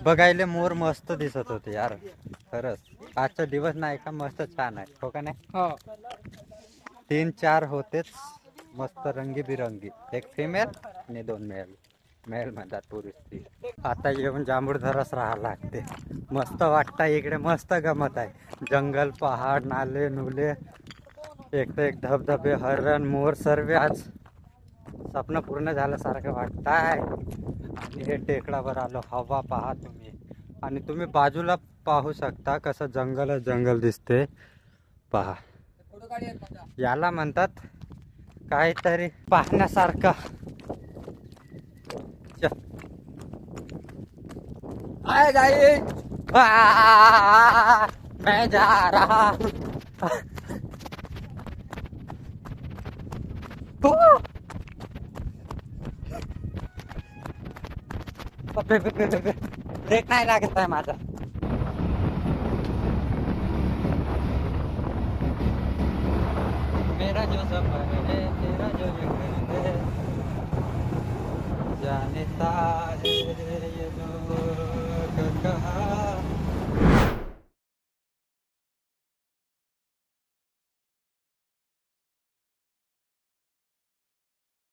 बघायला मोर मस्त दिसत होते यार, खरंच आजचा दिवस नाही का मस्त छान आहे, हो का नाही? हो 3-4 होतेच मस्त रंगीबिरंगी, एक फिमेल आणि 2 मेल. मेल म्हणतात पुरुष. आता येऊन जांभूळधरच राहावं लागते, मस्त वाटतं इकडे, मस्त गमत आहे. जंगल, पहाड, नाले नुले, एक तर एक धबधबे, हरण, मोर, सर्व आज स्वप्न पूर्ण झाल्यासारखं वाटतंय. आणि हे टेकडावर आलो, हवा पहा तुम्ही, आणि तुम्ही बाजूला पाहू शकता कसं जंगल जंगल दिसते पहा. याला म्हणतात काहीतरी पाहण्यासारखं. मैं जा रहा ब्रेक नाही लागत आहे माझा. मेरा जो सफर है तेरा जो जिक्र है, जाने सारे ये लोग कहाँ